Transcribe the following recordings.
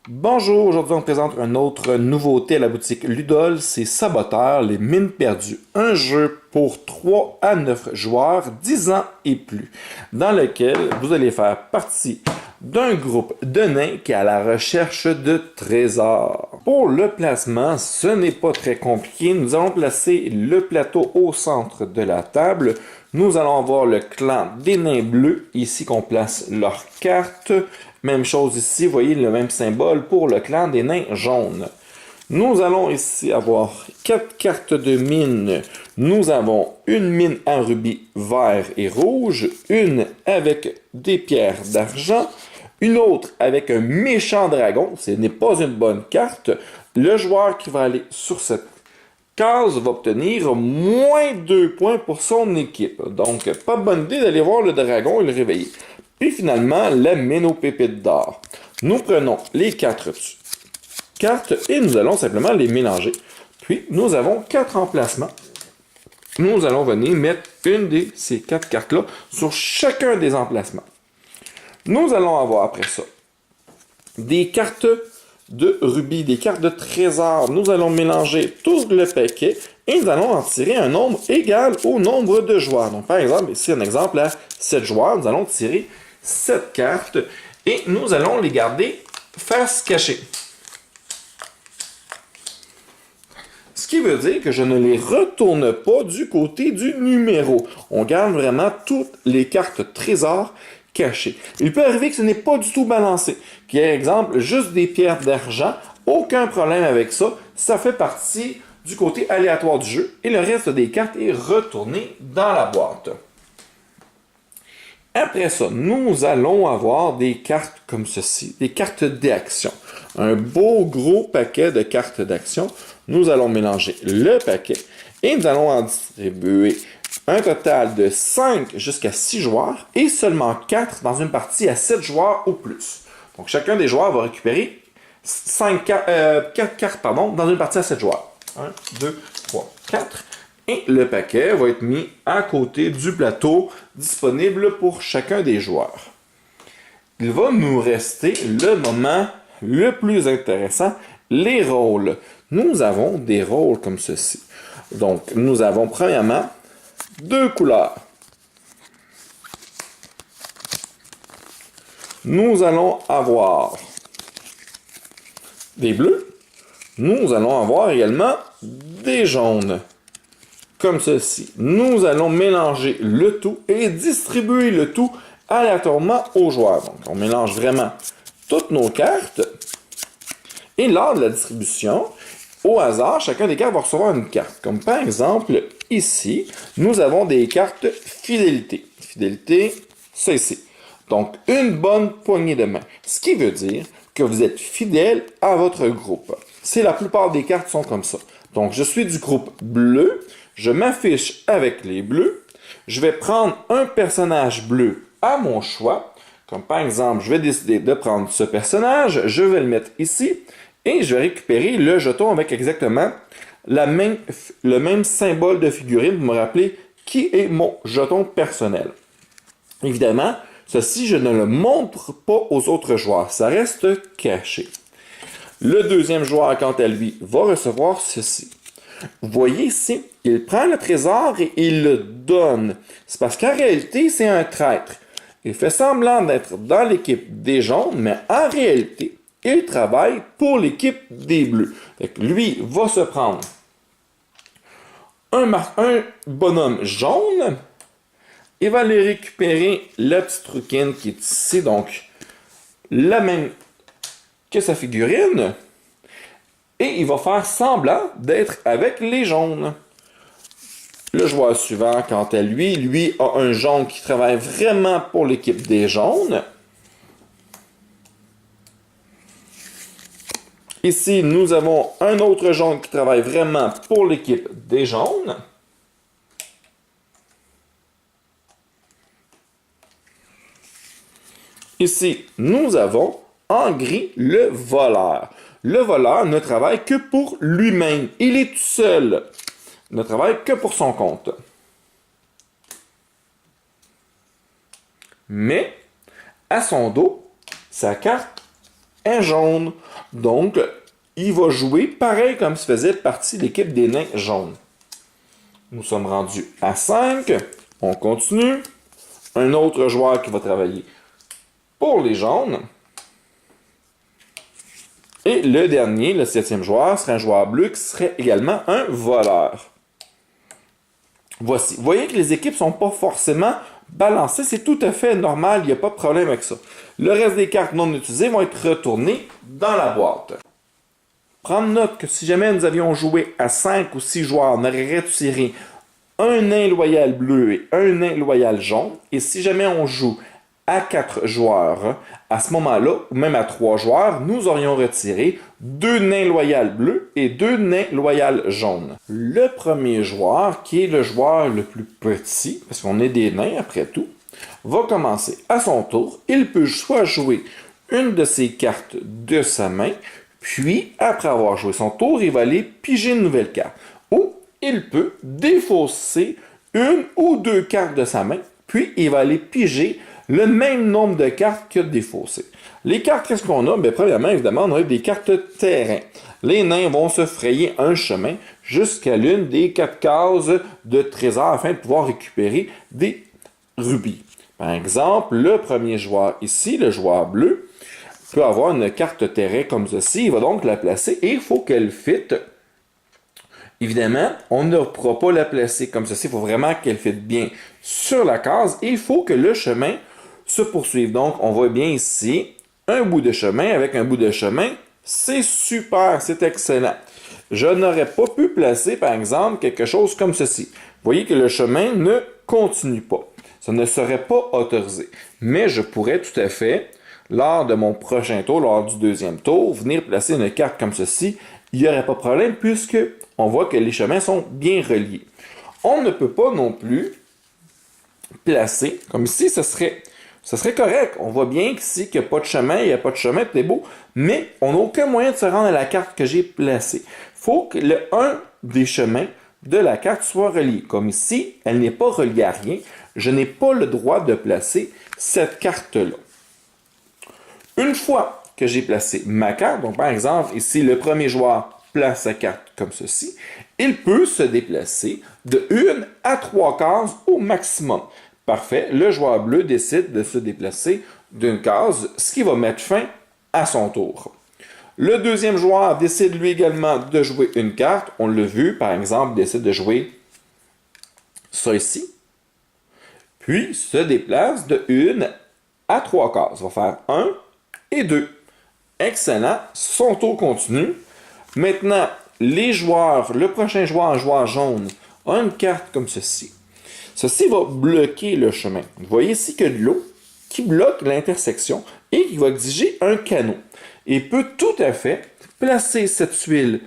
Bonjour, aujourd'hui on présente une autre nouveauté à la boutique Ludol, c'est Saboteur, les mines perdues. Un jeu pour 3 à 9 joueurs, 10 ans et plus, dans lequel vous allez faire partie d'un groupe de nains qui est à la recherche de trésors. Pour le placement, ce n'est pas très compliqué. Nous allons placer le plateau au centre de la table. Nous allons avoir le clan des nains bleus, ici qu'on place leurs cartes. Même chose ici, vous voyez le même symbole pour le clan des nains jaunes. Nous allons ici avoir 4 cartes de mine. Nous avons une mine en rubis vert et rouge, une avec des pierres d'argent, une autre avec un méchant dragon. Ce n'est pas une bonne carte. Le joueur qui va aller sur cette case va obtenir moins 2 points pour son équipe. Donc, pas bonne idée d'aller voir le dragon et le réveiller. Puis finalement, la mine aux pépites d'or. Nous prenons les 4 cartes et nous allons simplement les mélanger. Puis, nous avons 4 emplacements. Nous allons venir mettre une de ces 4 cartes-là sur chacun des emplacements. Nous allons avoir après ça des cartes de rubis, des cartes de trésor. Nous allons mélanger tout le paquet et nous allons en tirer un nombre égal au nombre de joueurs. Donc, par exemple, ici, un exemple à 7 joueurs, nous allons tirer 7 cartes et nous allons les garder face cachée. Ce qui veut dire que je ne les retourne pas du côté du numéro. On garde vraiment toutes les cartes trésors cachées. Il peut arriver que ce n'est pas du tout balancé. Qu'il y ait, exemple, juste des pierres d'argent. Aucun problème avec ça. Ça fait partie du côté aléatoire du jeu. Et le reste des cartes est retourné dans la boîte. Après ça, nous allons avoir des cartes comme ceci, des cartes d'action. Un beau gros paquet de cartes d'action. Nous allons mélanger le paquet et nous allons en distribuer un total de 5 jusqu'à 6 joueurs et seulement 4 dans une partie à 7 joueurs ou plus. Donc chacun des joueurs va récupérer 4 cartes dans une partie à 7 joueurs. 1, 2, 3, 4. Et le paquet va être mis à côté du plateau disponible pour chacun des joueurs. Il va nous rester le moment le plus intéressant, les rôles. Nous avons des rôles comme ceci. Donc, nous avons premièrement 2 couleurs. Nous allons avoir des bleus. Nous allons avoir également des jaunes. Comme ceci. Nous allons mélanger le tout et distribuer le tout aléatoirement aux joueurs. Donc, on mélange vraiment toutes nos cartes. Et lors de la distribution, au hasard, chacun des cartes va recevoir une carte. Comme par exemple, ici, nous avons des cartes fidélité. Fidélité, ça ici. Donc, une bonne poignée de main. Ce qui veut dire que vous êtes fidèle à votre groupe. C'est la plupart des cartes sont comme ça. Donc, je suis du groupe bleu. Je m'affiche avec les bleus. Je vais prendre un personnage bleu à mon choix. Comme par exemple, je vais décider de prendre ce personnage. Je vais le mettre ici. Et je vais récupérer le jeton avec exactement le même symbole de figurine pour me rappeler qui est mon jeton personnel. Évidemment, ceci, je ne le montre pas aux autres joueurs. Ça reste caché. Le deuxième joueur, quant à lui, va recevoir ceci. Vous voyez ici, il prend le trésor et il le donne. C'est parce qu'en réalité, c'est un traître. Il fait semblant d'être dans l'équipe des jaunes, mais en réalité, il travaille pour l'équipe des bleus. Lui va se prendre un bonhomme jaune et va aller récupérer la petite rouquine qui est ici, donc la même que sa figurine. Et il va faire semblant d'être avec les jaunes. Le joueur suivant, quant à lui a un jaune qui travaille vraiment pour l'équipe des jaunes. Ici, nous avons un autre jaune qui travaille vraiment pour l'équipe des jaunes. Ici, nous avons en gris le voleur. Le voleur ne travaille que pour lui-même. Il est tout seul. Il ne travaille que pour son compte. Mais, à son dos, sa carte est jaune. Donc, il va jouer pareil comme s'il faisait partie de l'équipe des nains jaunes. Nous sommes rendus à 5. On continue. Un autre joueur qui va travailler pour les jaunes. Et le dernier, le 7e joueur, serait un joueur bleu qui serait également un voleur. Voici. Vous voyez que les équipes ne sont pas forcément balancées. C'est tout à fait normal. Il n'y a pas de problème avec ça. Le reste des cartes non utilisées vont être retournées dans la boîte. Prendre note que si jamais nous avions joué à 5 ou 6 joueurs, on aurait retiré un nain loyal bleu et un nain loyal jaune. Et si jamais on joue à 4 joueurs, à ce moment-là, ou même à 3 joueurs, nous aurions retiré 2 nains loyal bleus et 2 nains loyal jaunes. Le premier joueur, qui est le joueur le plus petit, parce qu'on est des nains après tout, va commencer à son tour. Il peut soit jouer une de ses cartes de sa main, puis, après avoir joué son tour, il va aller piger une nouvelle carte. Ou il peut défausser une ou 2 cartes de sa main, puis il va aller piger le même nombre de cartes que défaussées. Les cartes, qu'est-ce qu'on a? Bien, premièrement, évidemment, on a des cartes terrain. Les nains vont se frayer un chemin jusqu'à l'une des 4 cases de trésor afin de pouvoir récupérer des rubis. Par exemple, le premier joueur ici, le joueur bleu, peut avoir une carte terrain comme ceci. Il va donc la placer et il faut qu'elle fitte. Évidemment, on ne pourra pas la placer comme ceci. Il faut vraiment qu'elle fitte bien sur la case et il faut que le chemin se poursuive. Donc, on voit bien ici un bout de chemin avec un bout de chemin. C'est super, c'est excellent. Je n'aurais pas pu placer, par exemple, quelque chose comme ceci. Vous voyez que le chemin ne continue pas. Ça ne serait pas autorisé. Mais je pourrais tout à fait, lors de mon prochain tour, lors du deuxième tour, venir placer une carte comme ceci. Il n'y aurait pas de problème puisque on voit que les chemins sont bien reliés. On ne peut pas non plus placer, comme ici, ce serait correct. On voit bien qu'ici, qu'il n'y a pas de chemin, il n'y a pas de chemin, tout est beau, mais on n'a aucun moyen de se rendre à la carte que j'ai placée. Il faut que un des chemins de la carte soit relié. Comme ici, elle n'est pas reliée à rien. Je n'ai pas le droit de placer cette carte-là. Une fois que j'ai placé ma carte, donc par exemple, ici, le premier joueur place sa carte comme ceci, il peut se déplacer de 1 à 3 cases au maximum. Parfait, le joueur bleu décide de se déplacer d'une case, ce qui va mettre fin à son tour. Le deuxième joueur décide lui également de jouer une carte. On l'a vu, par exemple, décide de jouer ça ici. Puis se déplace de 1 à 3 cases. On va faire 1 et 2. Excellent. Son tour continue. Maintenant, les joueurs, le prochain joueur, un joueur jaune, a une carte comme ceci. Ceci va bloquer le chemin. Vous voyez ici que de l'eau qui bloque l'intersection et qui va exiger un canot. Il peut tout à fait placer cette tuile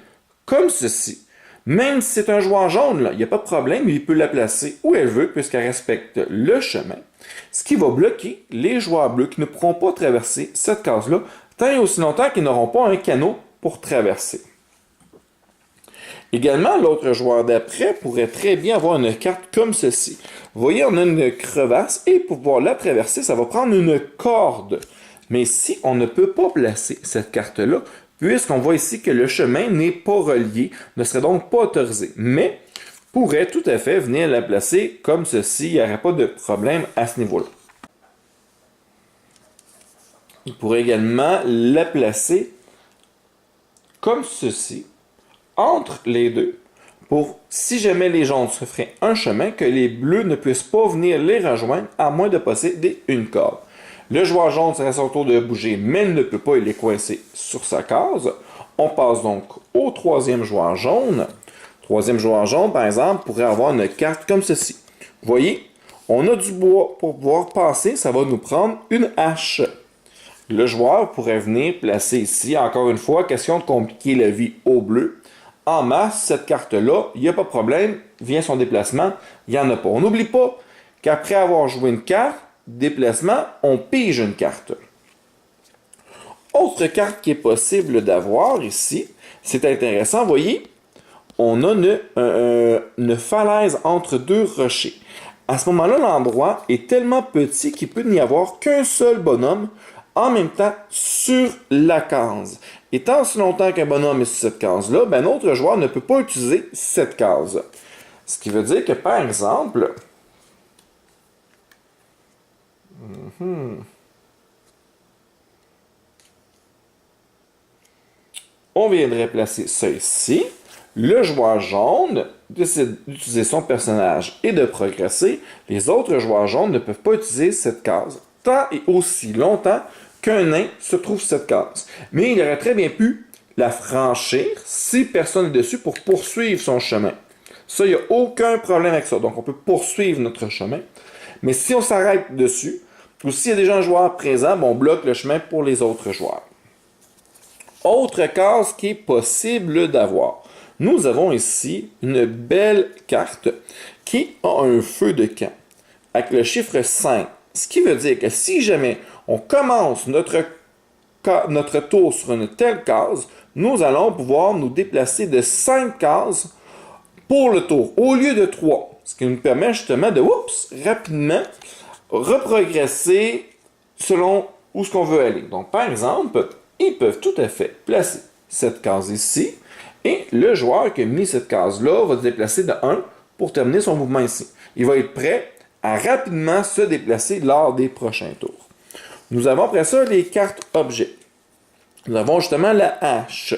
comme ceci. Même si c'est un joueur jaune, là, il n'y a pas de problème, il peut la placer où elle veut puisqu'elle respecte le chemin. Ce qui va bloquer les joueurs bleus qui ne pourront pas traverser cette case-là tant et aussi longtemps qu'ils n'auront pas un canot pour traverser. Également, l'autre joueur d'après pourrait très bien avoir une carte comme ceci. Vous voyez, on a une crevasse et pour pouvoir la traverser, ça va prendre une corde. Mais si on ne peut pas placer cette carte-là, puisqu'on voit ici que le chemin n'est pas relié, ne serait donc pas autorisé. Mais pourrait tout à fait venir la placer comme ceci, il n'y aurait pas de problème à ce niveau-là. Il pourrait également la placer comme ceci, entre les deux, pour, si jamais les jaunes se feraient un chemin, que les bleus ne puissent pas venir les rejoindre, à moins de posséder une corde. Le joueur jaune serait son tour de bouger, mais il ne peut pas, il est coincé sur sa case. On passe donc au troisième joueur jaune. Troisième joueur jaune, par exemple, pourrait avoir une carte comme ceci. Vous voyez, on a du bois pour pouvoir passer, ça va nous prendre une hache. Le joueur pourrait venir placer ici, encore une fois, question de compliquer la vie au bleu. En masse, cette carte-là, il n'y a pas de problème, vient son déplacement, il n'y en a pas. On n'oublie pas qu'après avoir joué une carte, déplacement, on pige une carte. Autre carte qui est possible d'avoir ici, c'est intéressant, vous voyez, on a une falaise entre deux rochers. À ce moment-là, l'endroit est tellement petit qu'il peut n'y avoir qu'un seul bonhomme en même temps sur la case. Et tant si longtemps qu'un bonhomme est sur cette case-là, ben, notre joueur ne peut pas utiliser cette case. Ce qui veut dire que, par exemple, on viendrait placer ça ici. Le joueur jaune décide d'utiliser son personnage et de progresser. Les autres joueurs jaunes ne peuvent pas utiliser cette case tant et aussi longtemps qu'un nain se trouve sur cette case. Mais il aurait très bien pu la franchir si personne n'est dessus pour poursuivre son chemin. Ça, il n'y a aucun problème avec ça. Donc, on peut poursuivre notre chemin. Mais si on s'arrête dessus, ou s'il y a déjà un joueur présent, on bloque le chemin pour les autres joueurs. Autre case qui est possible d'avoir. Nous avons ici une belle carte qui a un feu de camp avec le chiffre 5. Ce qui veut dire que si jamais on commence notre tour sur une telle case, nous allons pouvoir nous déplacer de 5 cases pour le tour, au lieu de 3. Ce qui nous permet justement de, rapidement reprogresser selon où ce qu'on veut aller. Donc, par exemple, ils peuvent tout à fait placer cette case ici, et le joueur qui a mis cette case-là va se déplacer de 1 pour terminer son mouvement ici. Il va être prêt à rapidement se déplacer lors des prochains tours. Nous avons après ça les cartes objets. Nous avons justement la hache.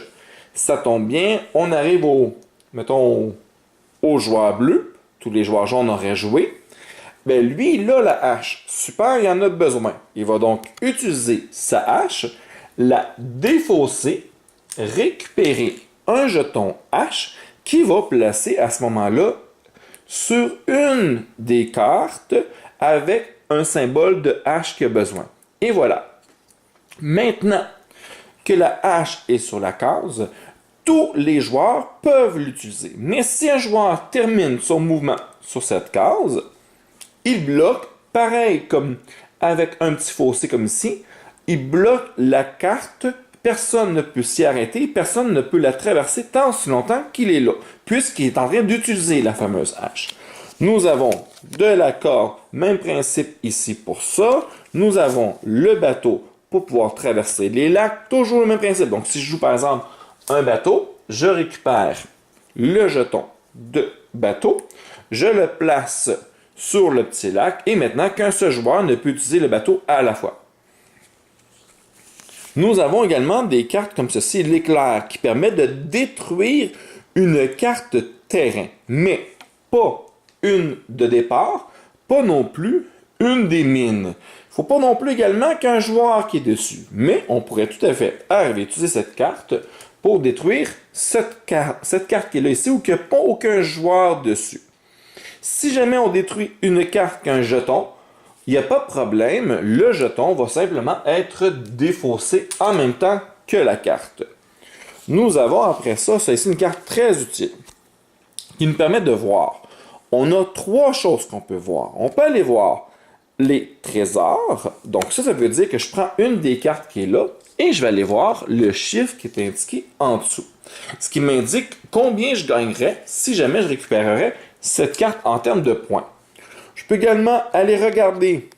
Ça tombe bien, on arrive au joueur bleu. Tous les joueurs jaunes auraient joué. Ben lui, il a la hache. Super, il en a besoin. Il va donc utiliser sa hache, la défausser, récupérer un jeton hache qui va placer à ce moment-là sur une des cartes avec un symbole de hache qu'il a besoin. Et voilà. Maintenant que la hache est sur la case, tous les joueurs peuvent l'utiliser. Mais si un joueur termine son mouvement sur cette case, il bloque, pareil comme avec un petit fossé comme ici, il bloque la carte, personne ne peut s'y arrêter, personne ne peut la traverser tant aussi longtemps qu'il est là, puisqu'il est en train d'utiliser la fameuse hache. Nous avons de la corde, même principe ici pour ça. Nous avons le bateau pour pouvoir traverser les lacs, toujours le même principe. Donc si je joue par exemple un bateau, je récupère le jeton de bateau, je le place sur le petit lac, et maintenant qu'un seul joueur ne peut utiliser le bateau à la fois. Nous avons également des cartes comme ceci, l'éclair, qui permet de détruire une carte terrain, mais pas une de départ, pas non plus une des mines. Il ne faut pas non plus également qu'un joueur qui est dessus, mais on pourrait tout à fait arriver à utiliser cette carte pour détruire cette carte qui est là ici, ou qu'il n'y a pas aucun joueur dessus. Si jamais on détruit une carte qu'un jeton, il n'y a pas de problème, le jeton va simplement être défaussé en même temps que la carte. Nous avons après ça, c'est ici une carte très utile qui nous permet de voir. On a 3 choses qu'on peut voir. On peut aller voir les trésors, donc ça veut dire que je prends une des cartes qui est là et je vais aller voir le chiffre qui est indiqué en dessous. Ce qui m'indique combien je gagnerais si jamais je récupérerais cette carte en termes de points. Je peux également aller regarder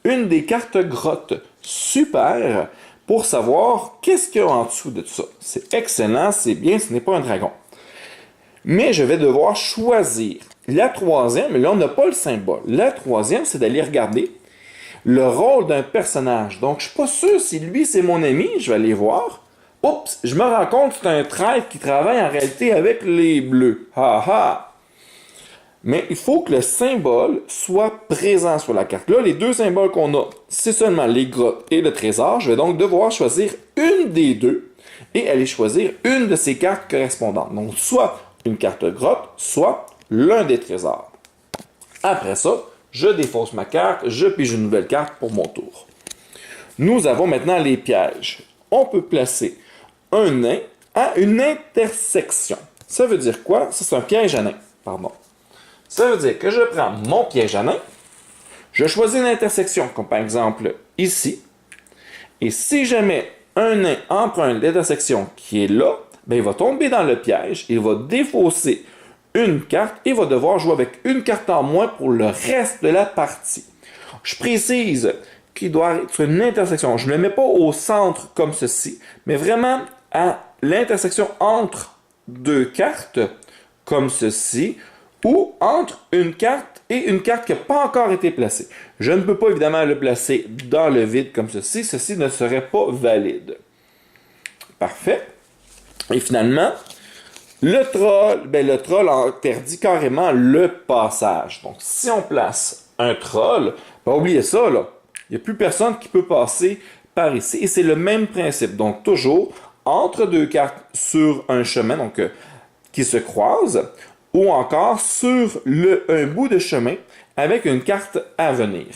une des cartes grottes. Super! Pour savoir qu'est-ce qu'il y a en dessous de tout ça. C'est excellent, c'est bien, ce n'est pas un dragon. Mais je vais devoir choisir. La troisième, là on n'a pas le symbole. La troisième, c'est d'aller regarder le rôle d'un personnage. Donc je ne suis pas sûr si lui c'est mon ami, je vais aller voir. Oups, je me rends compte que c'est un traître qui travaille en réalité avec les bleus. Ha ha! Mais il faut que le symbole soit présent sur la carte. Là, les 2 symboles qu'on a, c'est seulement les grottes et le trésor. Je vais donc devoir choisir une des 2 et aller choisir une de ces cartes correspondantes. Donc, soit une carte grotte, soit l'un des trésors. Après ça, je défausse ma carte, je pige une nouvelle carte pour mon tour. Nous avons maintenant les pièges. On peut placer un nain à une intersection. Ça veut dire quoi? Ça, c'est un piège à nain. Pardon. Ça veut dire que je prends mon piège à nain, je choisis une intersection, comme par exemple ici, et si jamais un nain emprunte l'intersection qui est là, ben il va tomber dans le piège, il va défausser une carte et va devoir jouer avec une carte en moins pour le reste de la partie. Je précise qui doit être une intersection. Je ne le mets pas au centre comme ceci, mais vraiment à l'intersection entre deux cartes, comme ceci, ou entre une carte et une carte qui n'a pas encore été placée. Je ne peux pas évidemment le placer dans le vide comme ceci. Ceci ne serait pas valide. Parfait. Et finalement, le troll interdit carrément le passage. Donc, si on place un troll, ben, oubliez ça, là. Il n'y a plus personne qui peut passer par ici. Et c'est le même principe. Donc, toujours entre deux cartes sur un chemin qui se croisent, ou encore sur un bout de chemin avec une carte à venir.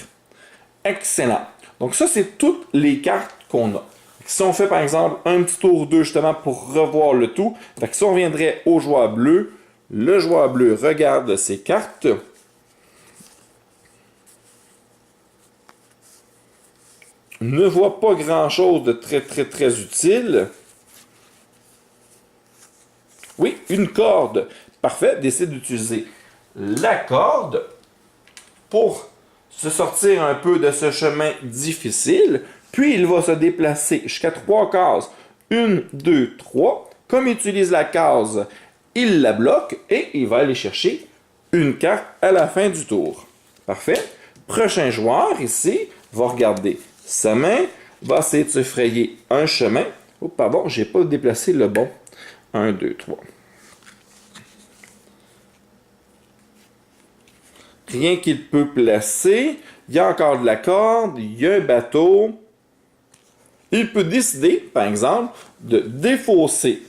Excellent. Donc, ça, c'est toutes les cartes qu'on a. Si on fait par exemple un petit tour 2 justement pour revoir le tout, si on viendrait au joueur bleu, le joueur bleu regarde ses cartes. Ne voit pas grand chose de très utile. Oui, une corde. Parfait, décide d'utiliser la corde pour se sortir un peu de ce chemin difficile. Puis, il va se déplacer jusqu'à 3 cases. 1, 2, 3. Comme il utilise la case, il la bloque et il va aller chercher une carte à la fin du tour. Parfait. Prochain joueur, ici, va regarder sa main, va essayer de se frayer un chemin. Oh, pardon, je n'ai pas déplacé le bon. 1, 2, 3. Rien qu'il peut placer. Il y a encore de la corde, il y a un bateau. Il peut décider, par exemple, de défausser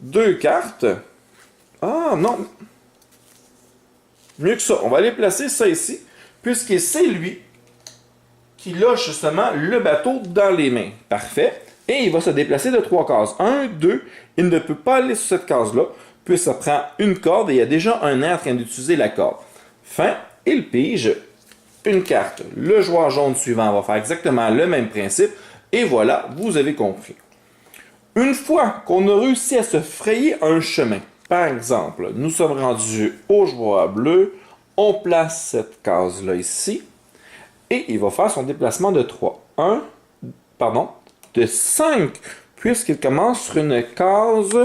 2 cartes. Ah non! Mieux que ça, on va aller placer ça ici, puisque c'est lui qui lâche justement le bateau dans les mains. Parfait. Et il va se déplacer de 3 cases. 1, 2, il ne peut pas aller sur cette case-là, puis ça prend une corde et il y a déjà un nain en train d'utiliser la corde. Fin, il pige une carte. Le joueur jaune suivant va faire exactement le même principe. Et voilà, vous avez compris. Une fois qu'on a réussi à se frayer un chemin, par exemple, nous sommes rendus au joueur bleu, on place cette case-là ici, et il va faire son déplacement de 3. De 5, puisqu'il commence sur une case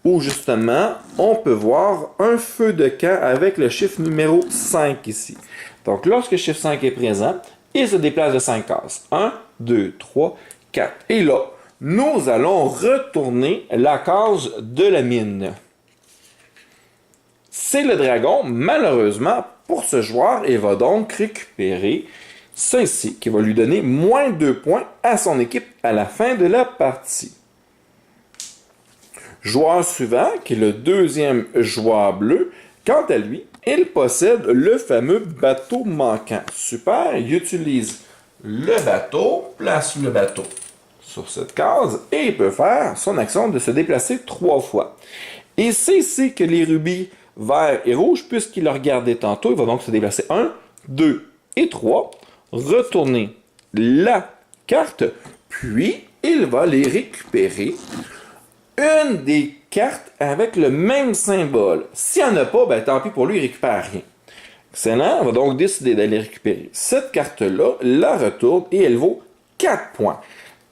où justement, on peut voir un feu de camp avec le chiffre numéro 5 ici. Donc, lorsque le chiffre 5 est présent, il se déplace de 5 cases. 1, 2, 3, 4. Et là, nous allons retourner la case de la mine. C'est le dragon, malheureusement, pour ce joueur, et va donc récupérer ça ici, qui va lui donner moins 2 points à son équipe à la fin de la partie. Joueur suivant, qui est le deuxième joueur bleu, quant à lui, il possède le fameux bateau manquant. Super, il utilise le bateau, place le bateau sur cette case et il peut faire son action de se déplacer 3 fois. Et c'est ici que les rubis verts et rouges, puisqu'il a regardé tantôt, il va donc se déplacer 1, 2 et 3, retourner la carte, puis il va les récupérer. Une des cartes avec le même symbole. S'il n'y en a pas, ben, tant pis pour lui, il ne récupère rien. Excellent, on va donc décider d'aller récupérer cette carte-là, la retourne et elle vaut 4 points.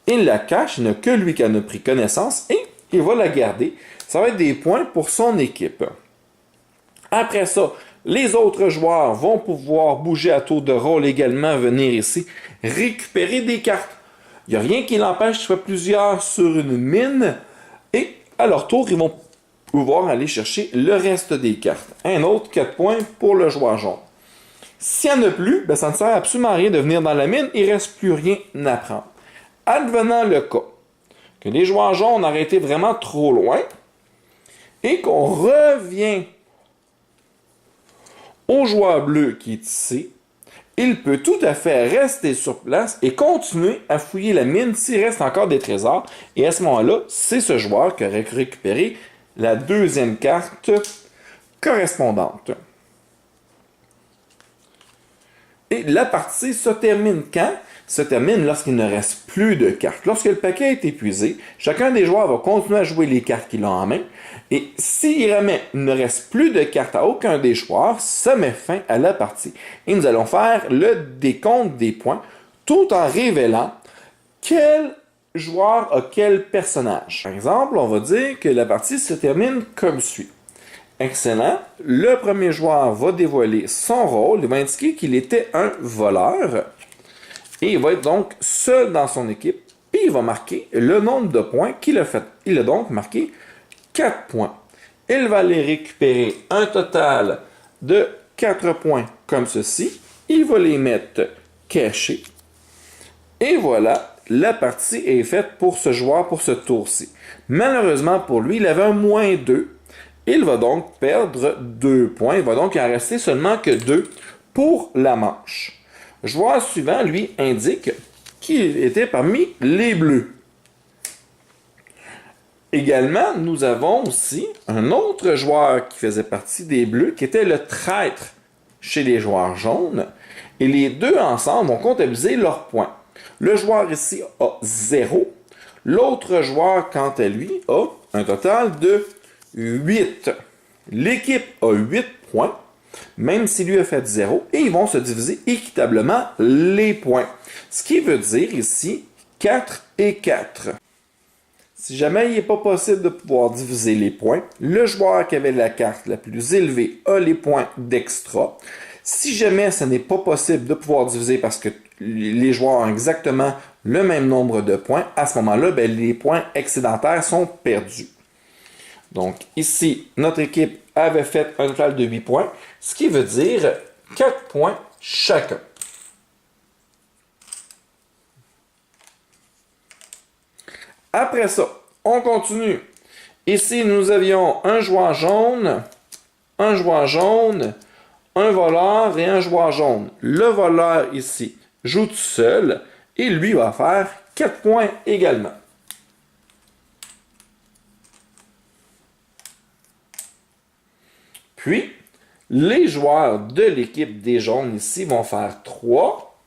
Il la cache, il n'y a que lui qui en a pris connaissance et il va la garder. Ça va être des points pour son équipe. Après ça, les autres joueurs vont pouvoir bouger à tour de rôle également, venir ici, récupérer des cartes. Il n'y a rien qui l'empêche de faire plusieurs sur une mine. Et à leur tour, ils vont pouvoir aller chercher le reste des cartes. Un autre 4 points pour le joueur jaune. S'il n'y en a plus, ben ça ne sert absolument à rien de venir dans la mine, il ne reste plus rien à prendre. Advenant le cas que les joueurs jaunes auraient été vraiment trop loin et qu'on revient au joueur bleu qui est ici, il peut tout à fait rester sur place et continuer à fouiller la mine s'il reste encore des trésors. Et à ce moment-là, c'est ce joueur qui aurait récupéré la deuxième carte correspondante. Et la partie se termine quand? Se termine lorsqu'il ne reste plus de cartes. Lorsque le paquet est épuisé, chacun des joueurs va continuer à jouer les cartes qu'il a en main. Et s'il ne reste plus de cartes à aucun des joueurs, ça met fin à la partie. Et nous allons faire le décompte des points. tout en révélant quel joueur a quel personnage. Par exemple, on va dire que la partie se termine comme suit. Excellent. Le premier joueur va dévoiler son rôle. Il va indiquer qu'il était un voleur. Et il va être donc seul dans son équipe. Et il va marquer le nombre de points qu'il a fait. Il a donc marqué 4 points. Il va aller récupérer un total de 4 points comme ceci. Il va les mettre cachés. Et voilà, la partie est faite pour ce joueur pour ce tour-ci. Malheureusement pour lui, il avait un -2. Il va donc perdre 2 points. Il va donc en rester seulement que 2 pour la manche. Le joueur suivant, lui, indique qu'il était parmi les bleus. Également, nous avons aussi un autre joueur qui faisait partie des bleus, qui était le traître chez les joueurs jaunes. Et les deux ensemble vont comptabiliser leurs points. Le joueur ici a 0. L'autre joueur, quant à lui, a un total de 8. L'équipe a 8 points, même si lui a fait 0, et ils vont se diviser équitablement les points. Ce qui veut dire ici 4 et 4. Si jamais il n'est pas possible de pouvoir diviser les points, le joueur qui avait la carte la plus élevée a les points d'extra. Si jamais ce n'est pas possible de pouvoir diviser parce que les joueurs ont exactement le même nombre de points, à ce moment-là, les points excédentaires sont perdus. Donc ici, notre équipe avait fait un total de 8 points, ce qui veut dire 4 points chacun. Après ça, on continue. Ici, nous avions un joueur jaune, un voleur et un joueur jaune. Le voleur ici joue tout seul et lui va faire 4 points également. Puis, les joueurs de l'équipe des jaunes ici vont faire 3,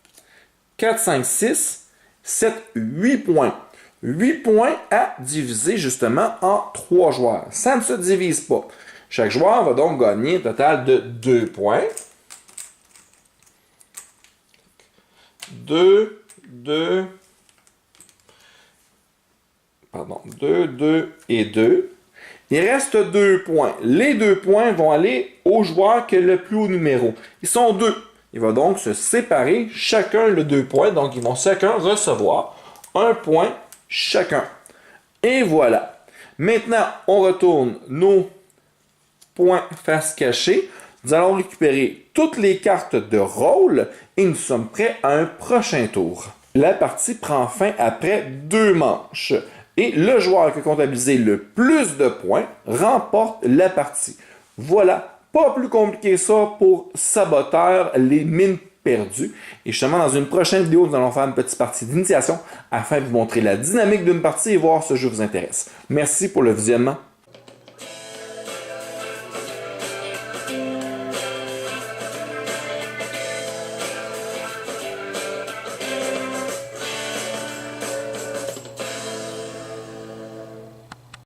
4, 5, 6, 7, 8 points. 8 points à diviser justement en 3 joueurs. Ça ne se divise pas. Chaque joueur va donc gagner un total de 2 points. 2, 2 et 2. Il reste 2 points. Les 2 points vont aller au joueur qui a le plus haut numéro. Ils sont 2. Il va donc se séparer chacun le 2 points. Donc, ils vont chacun recevoir 1 point chacun. Et voilà. Maintenant, on retourne nos points face cachée. Nous allons récupérer toutes les cartes de rôle et nous sommes prêts à un prochain tour. La partie prend fin après 2 manches. Et le joueur qui a comptabilisé le plus de points remporte la partie. Voilà, pas plus compliqué ça pour Saboteur, les mines perdues. Et justement, dans une prochaine vidéo, nous allons faire une petite partie d'initiation afin de vous montrer la dynamique d'une partie et voir si ce jeu vous intéresse. Merci pour le visionnement.